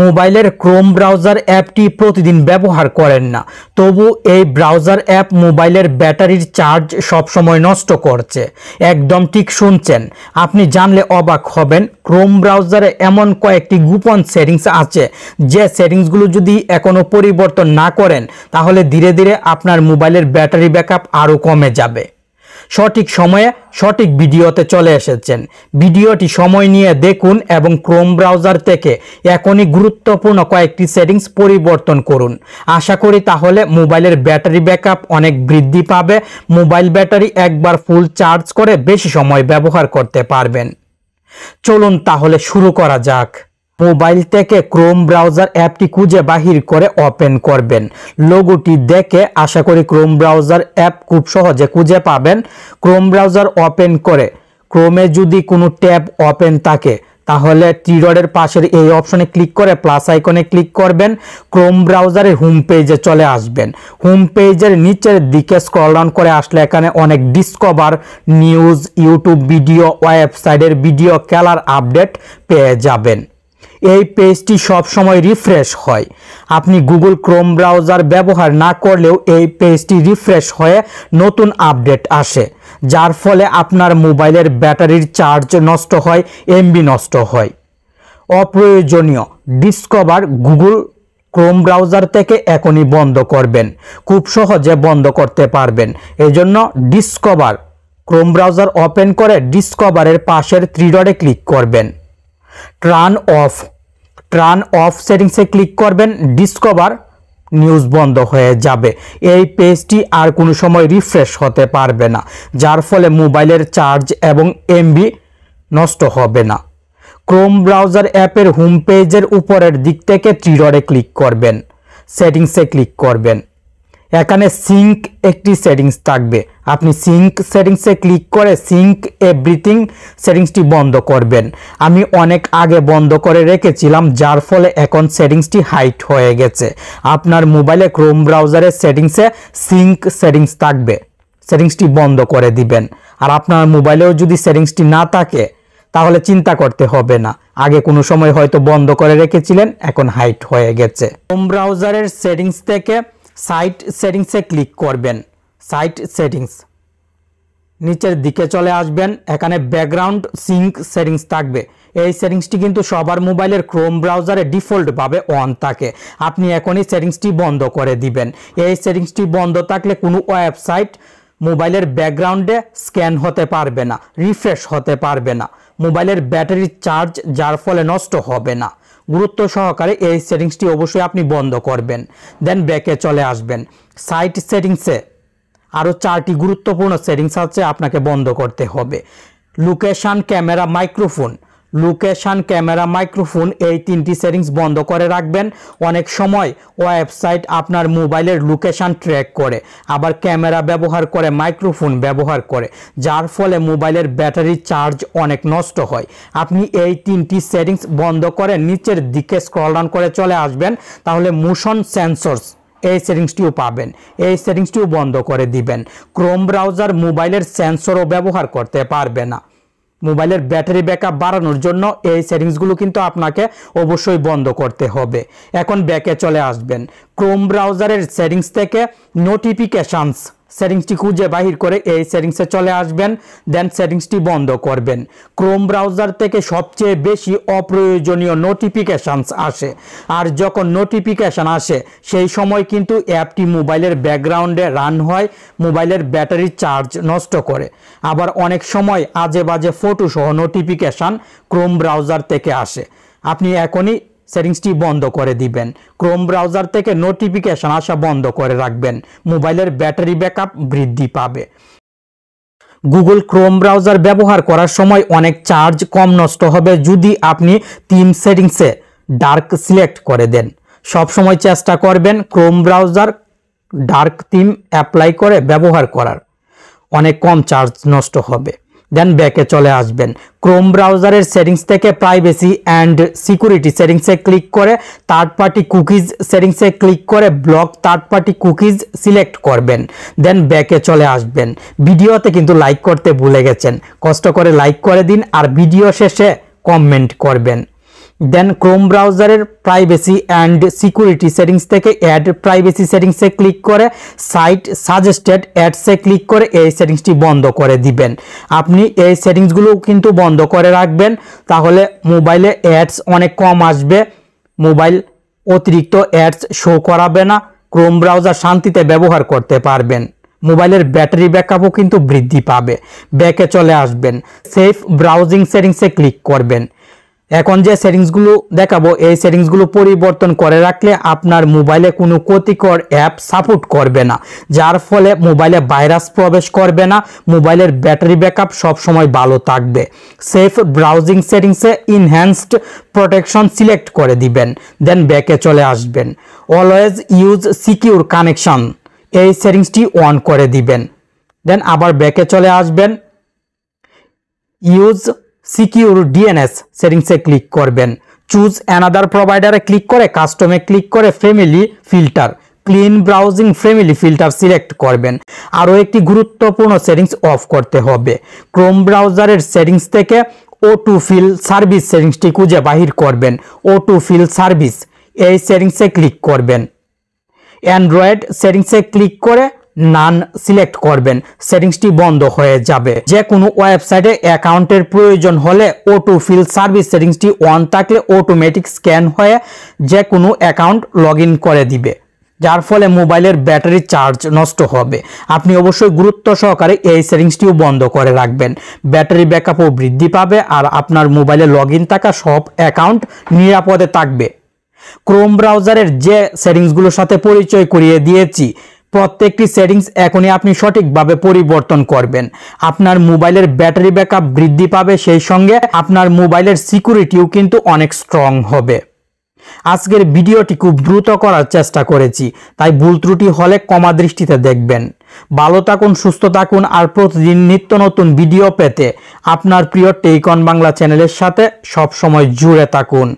মোবাইলের Chrome browser অ্যাপটি প্রতিদিন ব্যবহার করেন না, তবু এই ব্রাউজার অ্যাপ মোবাইলের ব্যাটারির চার্জ সবসময় নষ্ট করছে। একদম ঠিক শুনছেন, আপনি জানলে অবাক হবেন। ক্রোম ব্রাউজারে এমন কয়েকটি গোপন সেটিংস আছে, যে সেটিংসগুলো যদি এখনো পরিবর্তন না করেন তাহলে ধীরে ধীরে আপনার মোবাইলের ব্যাটারি ব্যাকআপ আরও কমে যাবে। সঠিক সময়ে সঠিক ভিডিওতে চলে এসেছেন। ভিডিওটি সময় নিয়ে দেখুন এবং ক্রোম ব্রাউজার থেকে এখনই গুরুত্বপূর্ণ কয়েকটি সেটিংস পরিবর্তন করুন। আশা করি তাহলে মোবাইলের ব্যাটারি ব্যাকআপ অনেক বৃদ্ধি পাবে। মোবাইল ব্যাটারি একবার ফুল চার্জ করে বেশি সময় ব্যবহার করতে পারবেন। চলুন তাহলে শুরু করা যাক। মোবাইল থেকে ক্রোম ব্রাউজার অ্যাপটি খুঁজে বাহির করে ওপেন করবেন। লোগোটি দেখে আশা করি ক্রোম ব্রাউজার অ্যাপ খুব সহজে খুঁজে পাবেন। ক্রোম ব্রাউজার ওপেন করে ক্রোমে যদি কোনো ট্যাব ওপেন থাকে তাহলে থ্রি ডটের পাশের এই অপশনে ক্লিক করে প্লাস আইকনে ক্লিক করবেন। ক্রোম ব্রাউজারের হোম পেজে চলে আসবেন। হোম পেজের নিচের দিকে স্ক্রল ডাউন করে আসলে এখানে অনেক ডিসকভার, নিউজ, ইউটিউব ভিডিও, ওয়েবসাইটের ভিডিও, খেলার আপডেট পেয়ে যাবেন। এই পেজটি সবসময় রিফ্রেশ হয়। আপনি গুগল ক্রোম ব্রাউজার ব্যবহার না করলেও এই পেজটি রিফ্রেশ হয়ে নতুন আপডেট আসে, যার ফলে আপনার মোবাইলের ব্যাটারির চার্জ নষ্ট হয়, এমবি নষ্ট হয়। অপ্রয়োজনীয় ডিসকভার গুগল ক্রোম ব্রাউজার থেকে এখনই বন্ধ করবেন। খুব সহজে বন্ধ করতে পারবেন। এজন্য ডিসকভার ক্রোম ব্রাউজার ওপেন করে ডিসকভারের পাশের থ্রি ডটে ক্লিক করবেন। টার্ন অফ সেটিংসে ক্লিক করবেন। ডিসকভার নিউজ বন্ধ হয়ে যাবে। এই পেজটি আর কোনো সময় রিফ্রেশ হতে পারবে না, যার ফলে মোবাইলের চার্জ এবং এমবি নষ্ট হবে না। ক্রোম ব্রাউজার অ্যাপের হোম পেজের উপরের দিক থেকে থ্রি ডটে ক্লিক করবেন, সেটিংসে ক্লিক করবেন। এখানে সিঙ্ক একটি সেটিংস থাকবে। আপনি সিঙ্ক সেটিংসে ক্লিক করে সিঙ্ক এভরিথিং সেটিংসটি বন্ধ করবেন। আমি অনেক আগে বন্ধ করে রেখেছিলাম, যার ফলে এখন সেটিংসটি হাইড হয়ে গেছে। আপনার মোবাইলে ক্রোম ব্রাউজারের সেটিংসে সিঙ্ক সেটিংস থাকবে, সেটিংসটি বন্ধ করে দিবেন। আর আপনার মোবাইলেও যদি সেটিংসটি না থাকে তাহলে চিন্তা করতে হবে না, আগে কোনো সময় হয়তো বন্ধ করে রেখেছিলেন, এখন হাইড হয়ে গেছে। ক্রোম ব্রাউজারের সেটিংস থেকে সাইট সেটিংসে ক্লিক করবেন। সাইট সেটিংস নিচের দিকে চলে আসবেন। এখানে ব্যাকগ্রাউন্ড সিঙ্ক সেটিংস থাকবে। এই সেটিংসটি কিন্তু সবার মোবাইলের ক্রোম ব্রাউজারে ডিফল্টভাবে অন থাকে। আপনি এখনই সেটিংসটি বন্ধ করে দিবেন। এই সেটিংসটি বন্ধ থাকলে কোনো ওয়েবসাইট মোবাইলের ব্যাকগ্রাউন্ডে স্ক্যান হতে পারবে না, রিফ্রেশ হতে পারবে না। মোবাইলের ব্যাটারির চার্জ যার ফলে নষ্ট হবে না। গুরুত্ব সহকারে এই সেটিংসটি অবশ্যই আপনি বন্ধ করবেন। দেন ব্যাকে চলে আসবেন। সাইট সেটিংসে আরও 4টি গুরুত্বপূর্ণ সেটিংস আছে, আপনাকে বন্ধ করতে হবে। Location, camera, microphone. Location, camera, microphone এই 3টি সেটিংস বন্ধ করে রাখবেন। অনেক সময় ওয়েবসাইট আপনার মোবাইলের লোকেশন ট্র্যাক করে, আবার ক্যামেরা ব্যবহার করে, মাইক্রোফোন ব্যবহার করে, যার ফলে মোবাইলের ব্যাটারি চার্জ অনেক নষ্ট হয়। আপনি এই 3টি সেটিংস বন্ধ করে নিচের দিকে স্ক্রল ডাউন করে চলে আসবেন, তাহলে মোশন সেন্সরস এই সেটিংসটিও পাবেন। এই সেটিংসটিও বন্ধ করে দিবেন। ক্রোম ব্রাউজার মোবাইলের সেন্সরও ব্যবহার করতে পারবে না। মোবাইলের ব্যাটারি ব্যাকআপ বাড়ানোর জন্য এই সেটিংসগুলো কিন্তু আপনাকে অবশ্যই বন্ধ করতে হবে। এখন ব্যাকে চলে আসবেন। ক্রোম ব্রাউজারের সেটিংস থেকে নোটিফিকেশনস সেটিংসটি খুঁজে বাহির করে এই সেটিংসে চলে আসবেন। দেন সেটিংসটি বন্ধ করবেন। ক্রোম ব্রাউজার থেকে সবচেয়ে বেশি অপ্রয়োজনীয় নোটিফিকেশনস আসে, আর যখন নোটিফিকেশন আসে সেই সময় কিন্তু অ্যাপটি মোবাইলের ব্যাকগ্রাউন্ডে রান হয়, মোবাইলের ব্যাটারি চার্জ নষ্ট করে। আবার অনেক সময় আজে বাজে ফটো সহ নোটিফিকেশন ক্রোম ব্রাউজার থেকে আসে। আপনি এখনই সেটিংসটি বন্ধ করে দিবেন। ক্রোম ব্রাউজার থেকে নোটিফিকেশন আসা বন্ধ করে রাখবেন। মোবাইলের ব্যাটারি ব্যাকআপ বৃদ্ধি পাবে। গুগল ক্রোম ব্রাউজার ব্যবহার করার সময় অনেক চার্জ কম নষ্ট হবে যদি আপনি থিম সেটিংসে ডার্ক সিলেক্ট করে দেন। সব সময় চেষ্টা করবেন Chrome browser dark theme apply করে ব্যবহার করার, অনেক কম চার্জ নষ্ট হবে। দেন ব্যাকে চলে আসবেন। ক্রোম ব্রাউজারের সেটিংস থেকে প্রাইভেসি অ্যান্ড সিকিউরিটি সেটিংসে ক্লিক করে থার্ড পার্টি কুকিজ সেটিংসে ক্লিক করে block third party cookies select করবেন। দেন ব্যাকে চলে আসবেন। ভিডিওতে কিন্তু লাইক করতে ভুলে গেছেন, কষ্ট করে লাইক করে দিন আর ভিডিও শেষে কমেন্ট করবেন। দেন ক্রোম ব্রাউজারের প্রাইভেসি অ্যান্ড সিকিউরিটি সেটিংস থেকে অ্যাড প্রাইভেসি সেটিংসে ক্লিক করে সাইট সাজেস্টেড অ্যাডসে ক্লিক করে এই সেটিংসটি বন্ধ করে দিবেন। আপনি এই সেটিংসগুলো কিন্তু বন্ধ করে রাখবেন, তাহলে মোবাইলে অ্যাডস অনেক কম আসবে, মোবাইল অতিরিক্ত অ্যাডস শো করাবে না, ক্রোম ব্রাউজার শান্তিতে ব্যবহার করতে পারবেন। মোবাইলের ব্যাটারি ব্যাকআপও কিন্তু বৃদ্ধি পাবে। ব্যাকে চলে আসবেন, সেফ ব্রাউজিং সেটিংসে ক্লিক করবেন। এখন যে সেটিংসগুলো দেখাবো এই সেটিংসগুলো পরিবর্তন করে রাখলে আপনার মোবাইলে কোনো ক্ষতিকর অ্যাপ সাপোর্ট করবে না, যার ফলে মোবাইলে ভাইরাস প্রবেশ করবে না, মোবাইলের ব্যাটারি ব্যাকআপ সবসময় ভালো থাকবে। সেফ ব্রাউজিং সেটিংসে ইনহ্যান্সড প্রোটেকশন সিলেক্ট করে দিবেন, দেন ব্যাকে চলে আসবেন। অলওয়েজ ইউজ সিকিউর কানেকশন এই সেটিংসটি অন করে দিবেন, দেন আবার ব্যাকে চলে আসবেন। ইউজ সিকিউর ডিএনএস সেটিংসে ক্লিক করবেন। চুজ অ্যানাদার প্রোভাইডারে ক্লিক করে কাস্টমে ক্লিক করে family filter clean browsing family filter select করবেন। আরও একটি গুরুত্বপূর্ণ সেটিংস অফ করতে হবে। ক্রোম ব্রাউজারের সেটিংস থেকে অটো ফিল সার্ভিস সেটিংসটি খুঁজে বাহির করবেন। অটো ফিল সার্ভিস এই সেটিংসে ক্লিক করবেন। অ্যান্ড্রয়েড সেটিংসে ক্লিক করে নান সিলেক্ট করবেন, সেটিংসটি বন্ধ হয়ে যাবে। যে কোনো ওয়েবসাইটে অ্যাকাউন্টের প্রয়োজন হলে অটো ফিল সার্ভিস সেটিংসটি অন থাকলে অটোমেটিক স্ক্যান হয়ে যে কোনো অ্যাকাউন্ট লগ ইন করে দিবে, যার ফলে মোবাইলের ব্যাটারি চার্জ নষ্ট হবে। আপনি অবশ্যই গুরুত্ব সহকারে এই সেটিংসটিও বন্ধ করে রাখবেন। ব্যাটারি ব্যাকআপও বৃদ্ধি পাবে আর আপনার মোবাইলে লগ ইন থাকা সব অ্যাকাউন্ট নিরাপদে থাকবে। ক্রোম ব্রাউজারের যে সেটিংসগুলোর সাথে পরিচয় করিয়ে দিয়েছি প্রত্যেকটি সেটিংস এখনই আপনি সঠিকভাবে পরিবর্তন করবেন। আপনার মোবাইলের ব্যাটারি ব্যাকআপ বৃদ্ধি পাবে, সেই সঙ্গে আপনার মোবাইলের সিকিউরিটিও কিন্তু অনেক স্ট্রং হবে। আজকের ভিডিওটি খুব দ্রুত করার চেষ্টা করেছি, তাই ভুল ত্রুটি হলে ক্ষমা দৃষ্টিতে দেখবেন। ভালো থাকুন, সুস্থ থাকুন আর প্রতিদিন নিত্য নতুন ভিডিও পেতে আপনার প্রিয় টেক অন বাংলা চ্যানেলের সাথে সবসময় জুড়ে থাকুন।